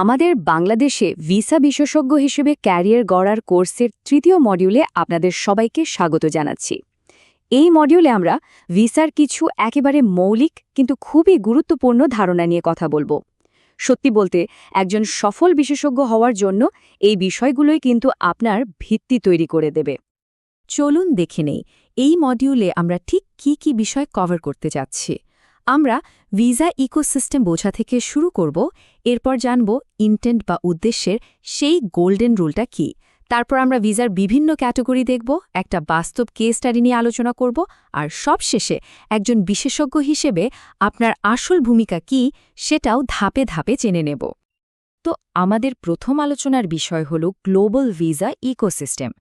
আমাদের বাংলাদেশে ভিসা বিশেষজ্ঞ হিসেবে ক্যারিয়ার গড়ার কোর্সের তৃতীয় মডিউলে আপনাদের সবাইকে স্বাগত জানাচ্ছি। এই মডিউলে আমরা ভিসার কিছু একেবারে মৌলিক কিন্তু খুবই গুরুত্বপূর্ণ ধারণা নিয়ে কথা বলবো। সত্যি বলতে একজন সফল বিশেষজ্ঞ হওয়ার জন্য এই বিষয়গুলোই কিন্তু আপনার ভিত্তি তৈরি করে দেবে। চলুন দেখে নেই এই মডিউলে আমরা ঠিক কি বিষয় কভার করতে যাচ্ছি। আমরা ভিসা ইকোসিস্টেম বোঝা থেকে শুরু করব, এরপর জানব ইন্টেন্ট বা উদ্দেশ্যের সেই গোল্ডেন রুলটা কি। তারপর আমরা ভিসার বিভিন্ন ক্যাটাগরি দেখব, একটা বাস্তব কেস স্টাডি নিয়ে আলোচনা করব, আর সবশেষে একজন বিশেষজ্ঞ হিসেবে আপনার আসল ভূমিকা কি সেটাও ধাপে ধাপে জেনে নেব। তো আমাদের প্রথম আলোচনার বিষয় হল গ্লোবাল ভিসা ইকোসিস্টেম।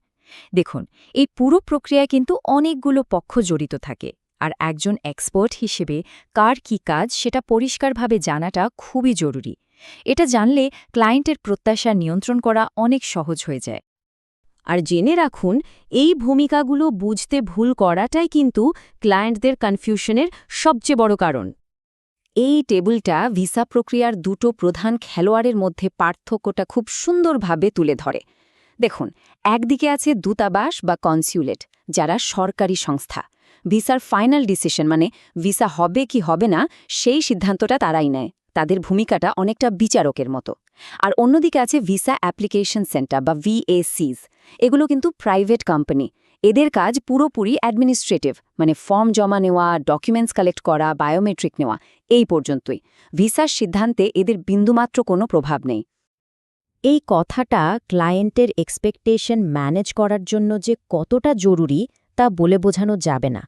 দেখুন, এই পুরো প্রক্রিয়ায় কিন্তু অনেকগুলো পক্ষ জড়িত থাকে, আর একজন এক্সপার্ট হিসেবে কার কি কাজ সেটা পরিষ্কারভাবে জানাটা খুবই জরুরি। এটা জানলে ক্লায়েন্টের প্রত্যাশা নিয়ন্ত্রণ করা অনেক সহজ হয়ে যায়। আর জেনে রাখুন, এই ভূমিকাগুলো বুঝতে ভুল করাটাই কিন্তু ক্লায়েন্টদের কনফিউশনের সবচেয়ে বড় কারণ। এই টেবিলটা ভিসা প্রক্রিয়ার দুটো প্রধান খেলোয়াড়ের মধ্যে পার্থক্যটা খুব সুন্দরভাবে তুলে ধরে। দেখুন, একদিকে আছে দূতাবাস বা কনস্যুলেট, যারা সরকারি সংস্থা। ভিসার ফাইনাল ডিসিশন মানে ভিসা হবে কি হবে না সেই সিদ্ধান্তটা তারাই নেয়। তাদের ভূমিকাটা অনেকটা বিচারকের মতো। আর অন্যদিকে আছে ভিসা অ্যাপ্লিকেশন সেন্টার বা VACs। এগুলো কিন্তু প্রাইভেট কোম্পানি। এদের কাজ পুরোপুরি অ্যাডমিনিস্ট্রেটিভ, মানে ফর্ম জমা নেওয়া, ডকুমেন্টস কালেক্ট করা, বায়োমেট্রিক নেওয়া, এই পর্যন্তই। ভিসার সিদ্ধান্তে এদের বিন্দুমাত্র কোনো প্রভাব নেই। এই কথাটা ক্লায়েন্টের এক্সপেকটেশন ম্যানেজ করার জন্য যে কতটা জরুরি তা বলে বোঝানো যাবে না।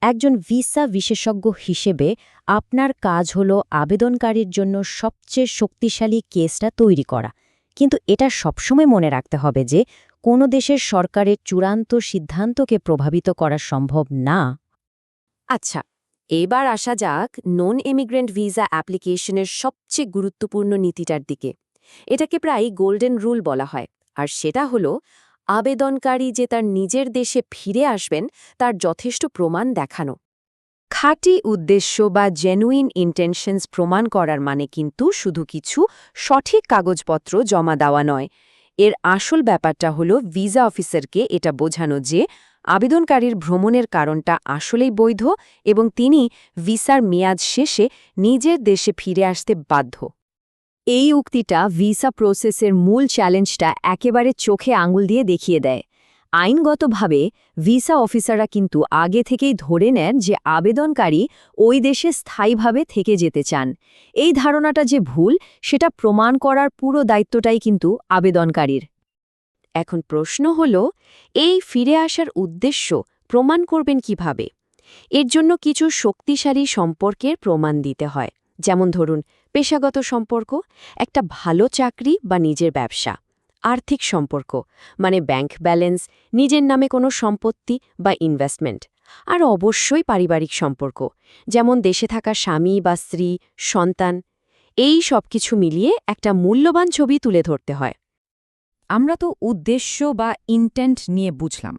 একজন ভিসা বিশেষজ্ঞ হিসেবে আপনার কাজ হল আবেদনকারীর জন্য সবচেয়ে শক্তিশালী কেসটা তৈরি করা। কিন্তু এটা সবসময় মনে রাখতে হবে যে কোনো দেশের সরকারের চূড়ান্ত সিদ্ধান্তকে প্রভাবিত করা সম্ভব না। আচ্ছা, এবার আসা যাক নন ইমিগ্রেন্ট ভিসা অ্যাপ্লিকেশনের সবচেয়ে গুরুত্বপূর্ণ নীতিটার দিকে। এটাকে প্রায় গোল্ডেন রুল বলা হয়, আর সেটা হলো আবেদনকারী যে তার নিজের দেশে ফিরে আসবেন তার যথেষ্ট প্রমাণ দেখানো। খাঁটি উদ্দেশ্য বা জেনুইন ইন্টেনশনস প্রমাণ করার মানে কিন্তু শুধু কিছু সঠিক কাগজপত্র জমা দেওয়া নয়। এর আসল ব্যাপারটা হলো ভিসা অফিসারকে এটা বোঝানো যে আবেদনকারীর ভ্রমণের কারণটা আসলেই বৈধ এবং তিনি ভিসার মেয়াদ শেষে নিজের দেশে ফিরে আসতে বাধ্য। এই উক্তিটা ভিসা প্রসেসের মূল চ্যালেঞ্জটা একেবারে চোখে আঙুল দিয়ে দেখিয়ে দেয়। আইনগতভাবে ভিসা অফিসাররা কিন্তু আগে থেকেই ধরে নেন যে আবেদনকারী ওই দেশে স্থায়ীভাবে থেকে যেতে চান। এই ধারণাটা যে ভুল সেটা প্রমাণ করার পুরো দায়িত্বটাই কিন্তু আবেদনকারীর। এখন প্রশ্ন হল, এই ফিরে আসার উদ্দেশ্য প্রমাণ করবেন কিভাবে? এর জন্য কিছু শক্তিশালী সম্পর্কের প্রমাণ দিতে হয়। যেমন ধরুন, পেশাগত সম্পর্ক, একটা ভালো চাকরি বা নিজের ব্যবসা; আর্থিক সম্পর্ক, মানে ব্যাংক ব্যালেন্স, নিজের নামে কোনো সম্পত্তি বা ইনভেস্টমেন্ট; আর অবশ্যই পারিবারিক সম্পর্ক, যেমন দেশে থাকা স্বামী বা স্ত্রী, সন্তান। এই সব কিছু মিলিয়ে একটা মূল্যবান ছবি তুলে ধরতে হয়। আমরা তো উদ্দেশ্য বা ইন্টেন্ট নিয়ে বুঝলাম।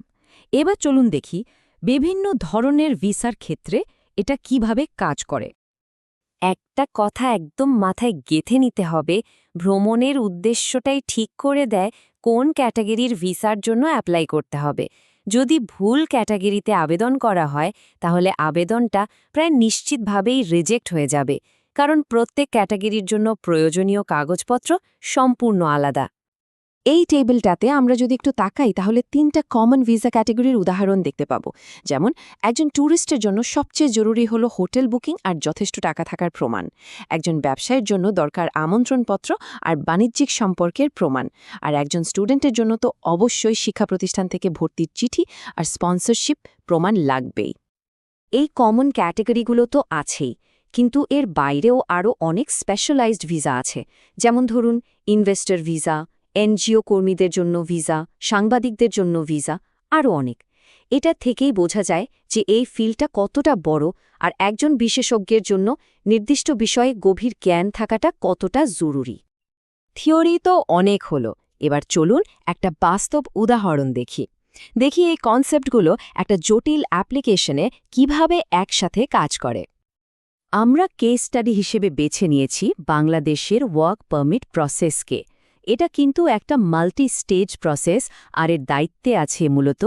এবার চলুন দেখি বিভিন্ন ধরনের ভিসার ক্ষেত্রে এটা কিভাবে কাজ করে। একটা কথা একদম মাথায় গেঁথে নিতে হবে, ভ্রমণের উদ্দেশ্যটাই ঠিক করে দেয় কোন ক্যাটাগরির ভিসার জন্য অ্যাপ্লাই করতে হবে। যদি ভুল ক্যাটাগরিতে আবেদন করা হয় তাহলে আবেদনটা প্রায় নিশ্চিতভাবেই রিজেক্ট হয়ে যাবে, কারণ প্রত্যেক ক্যাটাগরির জন্য প্রয়োজনীয় কাগজপত্র সম্পূর্ণ আলাদা। এই টেবিলটাতে আমরা যদি একটু তাকাই তাহলে 3টা কমন ভিসা ক্যাটাগরির উদাহরণ দেখতে পাবো। যেমন, একজন ট্যুরিস্টের জন্য সবচেয়ে জরুরি হলো হোটেল বুকিং আর যথেষ্ট টাকা থাকার প্রমাণ। একজন ব্যবসায়ীর জন্য দরকার আমন্ত্রণপত্র আর বাণিজ্যিক সম্পর্কের প্রমাণ। আর একজন স্টুডেন্টের জন্য তো অবশ্যই শিক্ষা প্রতিষ্ঠান থেকে ভর্তির চিঠি আর স্পন্সরশিপ প্রমাণ লাগবেই। এই কমন ক্যাটাগরিগুলো তো আছেই, কিন্তু এর বাইরেও আরও অনেক স্পেশালাইজড ভিসা আছে। যেমন ধরুন, ইনভেস্টর ভিসা, NGO কর্মীদের জন্য ভিসা, সাংবাদিকদের জন্য ভিসা, আরও অনেক। এটা থেকেই বোঝা যায় যে এই ফিল্ডটা কতটা বড় আর একজন বিশেষজ্ঞের জন্য নির্দিষ্ট বিষয়ে গভীর জ্ঞান থাকাটা কতটা জরুরি। থিওরি তো অনেক হলো, এবার চলুন একটা বাস্তব উদাহরণ দেখি। এই কনসেপ্টগুলো একটা জটিল অ্যাপ্লিকেশনে কিভাবে একসাথে কাজ করে। আমরা কেস স্টাডি হিসেবে বেছে নিয়েছি বাংলাদেশের ওয়ার্ক পারমিট প্রসেসকে। এটা কিন্তু একটা মাল্টি স্টেজ প্রসেস, আর এর দায়িত্বে আছে মূলত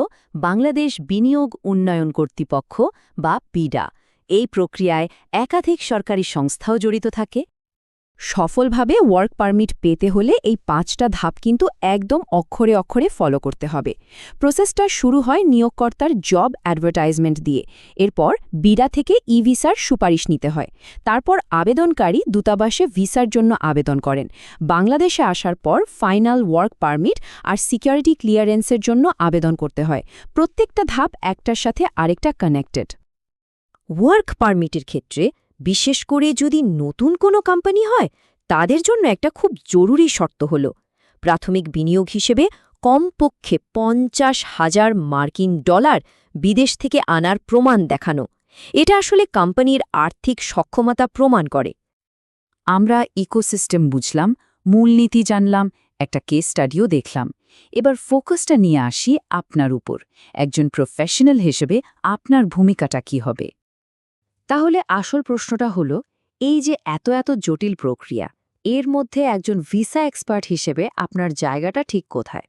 বাংলাদেশ বিনিয়োগ উন্নয়ন কর্তৃপক্ষ বা বিডা। এই প্রক্রিয়ায় একাধিক সরকারি সংস্থাও জড়িত থাকে। সফলভাবে ওয়ার্ক পারমিট পেতে হলে এই 5টা ধাপ কিন্তু একদম অক্ষরে অক্ষরে ফলো করতে হবে। প্রসেসটা শুরু হয় নিয়োগকর্তার জব অ্যাডভার্টাইজমেন্ট দিয়ে। এরপর বিডা থেকে ভিসার সুপারিশ নিতে হয়। তারপর আবেদনকারী দূতাবাসে ভিসার জন্য আবেদন করেন। বাংলাদেশে আসার পর ফাইনাল ওয়ার্ক পারমিট আর সিকিউরিটি ক্লিয়ারেন্সের জন্য আবেদন করতে হয়। প্রত্যেকটা ধাপ একটার সাথে আরেকটা কানেক্টেড। ওয়ার্ক পারমিটের ক্ষেত্রে বিশেষ করে যদি নতুন কোনো কোম্পানি হয়, তাদের জন্য একটা খুব জরুরি শর্ত হল প্রাথমিক বিনিয়োগ হিসেবে কমপক্ষে $50,000 বিদেশ থেকে আনার প্রমাণ দেখানো। এটা আসলে কোম্পানির আর্থিক সক্ষমতা প্রমাণ করে। আমরা ইকোসিস্টেম বুঝলাম, মূলনীতি জানলাম, একটা কেস স্টাডিও দেখলাম। এবার ফোকাসটা নিয়ে আসি আপনার উপর। একজন প্রফেশনাল হিসেবে আপনার ভূমিকাটা কি হবে? তাহলে আসল প্রশ্নটা হলো, এই যে এত এত জটিল প্রক্রিয়া, এর মধ্যে একজন ভিসা এক্সপার্ট হিসেবে আপনার জায়গাটা ঠিক কোথায়?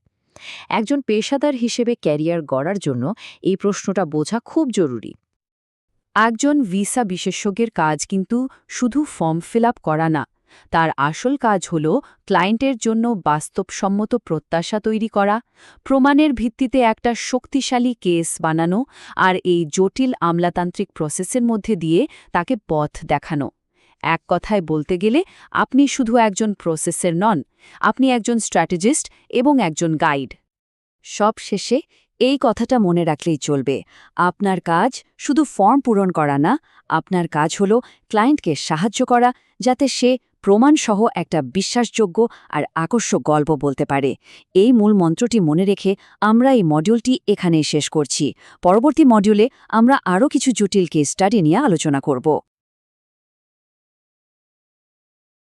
একজন পেশাদার হিসেবে ক্যারিয়ার গড়ার জন্য এই প্রশ্নটা বোঝা খুব জরুরি। একজন ভিসা বিশেষজ্ঞের কাজ কিন্তু শুধু ফর্ম ফিল আপ করা না। তার আসল কাজ হল ক্লায়েন্টের জন্য বাস্তবসম্মত প্রত্যাশা তৈরি করা, প্রমাণের ভিত্তিতে একটা শক্তিশালী কেস বানানো, আর এই জটিল আমলাতান্ত্রিক প্রসেসের মধ্যে দিয়ে তাকে পথ দেখানো। এক কথায় বলতে গেলে আপনি শুধু একজন প্রসেসের নন, আপনি একজন স্ট্র্যাটেজিস্ট এবং একজন গাইড। সব শেষে এই কথাটা মনে রাখলেই চলবে, আপনার কাজ শুধু ফর্ম পূরণ করা না, আপনার কাজ হল ক্লায়েন্টকে সাহায্য করা যাতে সে প্রমাণসহ একটা বিশ্বাসযোগ্য আর আকর্ষক গল্প বলতে পারে। এই মূল মন্ত্রটি মনে রেখে আমরা এই মডিউলটি এখানেই শেষ করছি। পরবর্তী মডিউলে আমরা আরও কিছু জটিল কেস স্টাডি নিয়ে আলোচনা করব।